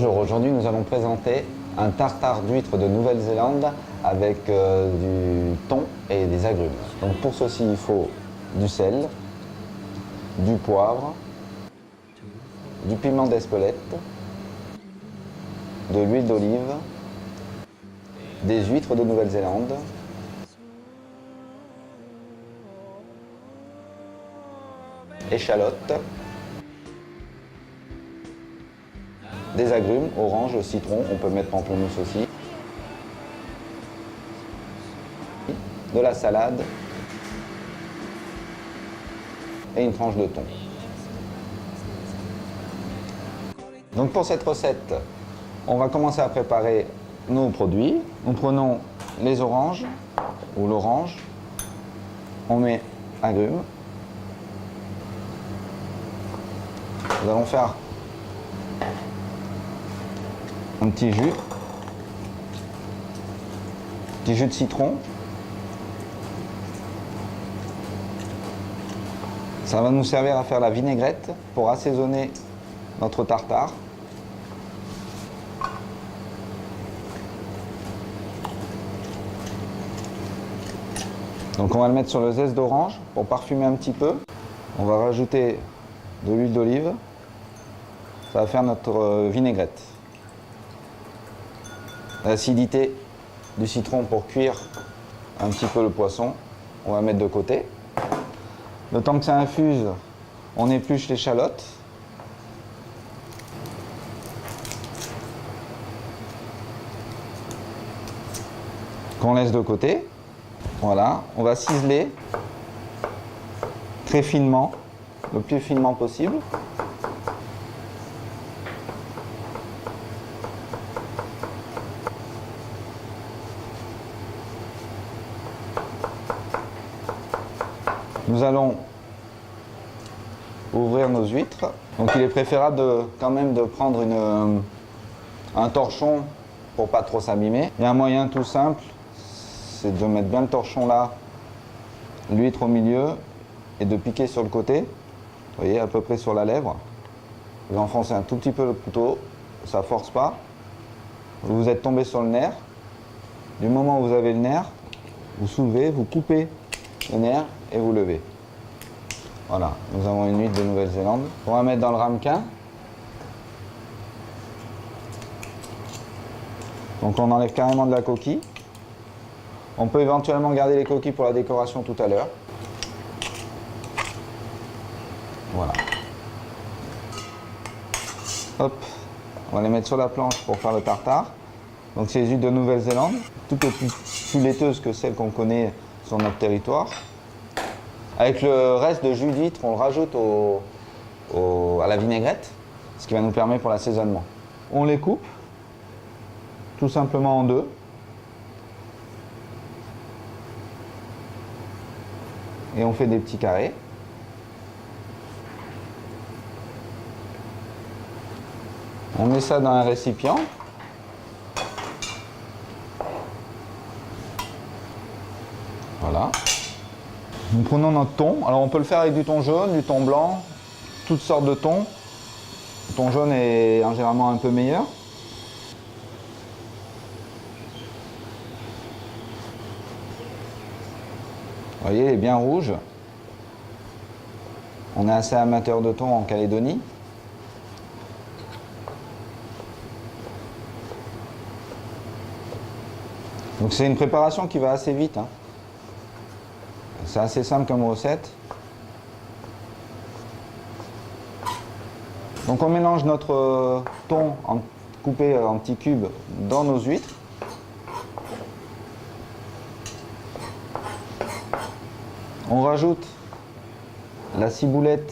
Bonjour, aujourd'hui nous allons présenter un tartare d'huîtres de Nouvelle-Zélande avec du thon et des agrumes. Donc pour ceci il faut du sel, du poivre, du piment d'Espelette, de l'huile d'olive, des huîtres de Nouvelle-Zélande, échalotes, des agrumes, orange, citron, on peut mettre pamplemousse aussi, de la salade et une tranche de thon. Donc pour cette recette, on va commencer à préparer nos produits. Nous prenons les oranges ou l'orange, on met agrumes. Nous allons faire un petit jus de citron. Ça va nous servir à faire la vinaigrette pour assaisonner notre tartare. Donc on va le mettre sur le zeste d'orange pour parfumer un petit peu. On va rajouter de l'huile d'olive. Ça va faire notre vinaigrette. L'acidité du citron pour cuire un petit peu le poisson, on va mettre de côté. Le temps que ça infuse, on épluche l'échalote. Qu'on laisse de côté. Voilà, on va ciseler très finement, le plus finement possible. Nous allons ouvrir nos huîtres. Donc il est préférable quand même de prendre un torchon pour pas trop s'abîmer. Il y a un moyen tout simple, c'est de mettre bien le torchon là, l'huître au milieu et de piquer sur le côté. Vous voyez, à peu près sur la lèvre. Vous enfoncez un tout petit peu le couteau, ça force pas. Vous êtes tombé sur le nerf. Du moment où vous avez le nerf, vous soulevez, vous coupez le nerf et vous levez. Voilà, nous avons une huître de Nouvelle-Zélande. On va mettre dans le ramequin. Donc on enlève carrément de la coquille. On peut éventuellement garder les coquilles pour la décoration tout à l'heure. Voilà. Hop, on va les mettre sur la planche pour faire le tartare. Donc c'est les huîtres de Nouvelle-Zélande, toutes plus laiteuses que celles qu'on connaît sur notre territoire. Avec le reste de jus d'huître, on le rajoute à la vinaigrette, ce qui va nous permettre pour l'assaisonnement. On les coupe, tout simplement en deux. Et on fait des petits carrés. On met ça dans un récipient. Voilà. Nous prenons notre thon. Alors on peut le faire avec du thon jaune, du thon blanc, toutes sortes de thon. Le thon jaune est généralement un peu meilleur. Vous voyez, il est bien rouge. On est assez amateur de thon en Calédonie. Donc c'est une préparation qui va assez vite, hein. C'est assez simple comme recette. Donc on mélange notre thon coupé en petits cubes dans nos huîtres. On rajoute la ciboulette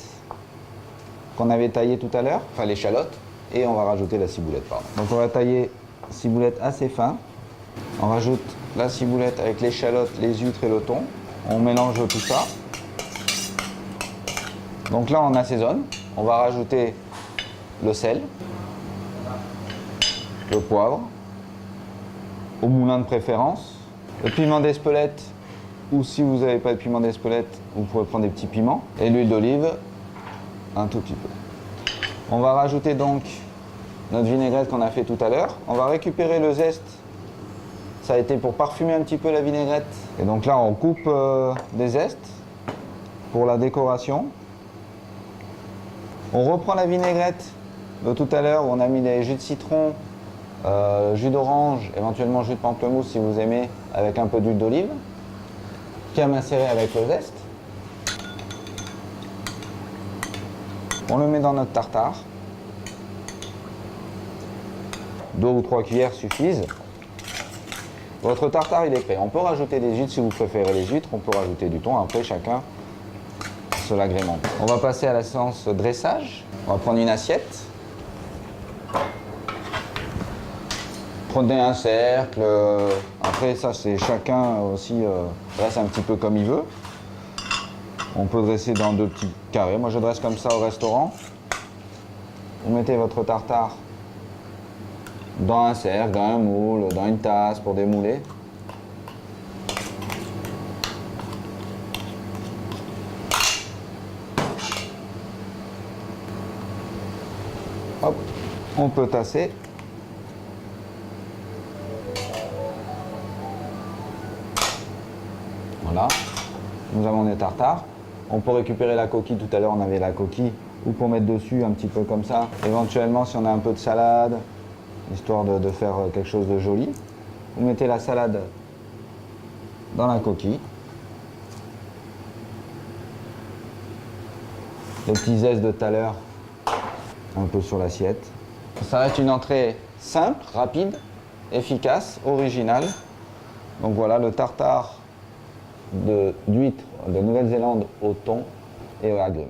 qu'on avait taillée tout à l'heure, enfin l'échalote, et on va rajouter la ciboulette, pardon. Donc on va tailler la ciboulette assez fin. On rajoute la ciboulette avec l'échalote, les huîtres et le thon. On mélange tout ça. Donc là, on assaisonne. On va rajouter le sel, le poivre, au moulin de préférence, le piment d'Espelette, ou si vous n'avez pas de piment d'Espelette, vous pouvez prendre des petits piments, et l'huile d'olive, un tout petit peu. On va rajouter donc notre vinaigrette qu'on a fait tout à l'heure. On va récupérer le zeste. Ça a été pour parfumer un petit peu la vinaigrette. Et donc là, on coupe des zestes pour la décoration. On reprend la vinaigrette de tout à l'heure où on a mis des jus de citron, jus d'orange, éventuellement jus de pamplemousse si vous aimez, avec un peu d'huile d'olive, qui a macéré avec le zeste. On le met dans notre tartare. 2 ou 3 cuillères suffisent. Votre tartare, il est prêt. On peut rajouter des huîtres si vous préférez les huîtres. On peut rajouter du thon. Après, chacun se l'agrémente. On va passer à la séance dressage. On va prendre une assiette. Prenez un cercle. Après, ça, c'est chacun aussi dresse un petit peu comme il veut. On peut dresser dans 2 petits carrés. Moi, je dresse comme ça au restaurant. Vous mettez votre tartare dans un cercle, dans un moule, dans une tasse pour démouler. Hop, on peut tasser. Voilà, nous avons des tartares. On peut récupérer la coquille, tout à l'heure on avait la coquille, ou pour mettre dessus un petit peu comme ça. Éventuellement, si on a un peu de salade, histoire de faire quelque chose de joli. Vous mettez la salade dans la coquille. Les petits zestes de tout à l'heure, un peu sur l'assiette. Ça reste une entrée simple, rapide, efficace, originale. Donc voilà le tartare d'huîtres de Nouvelle-Zélande au thon et aux agrumes.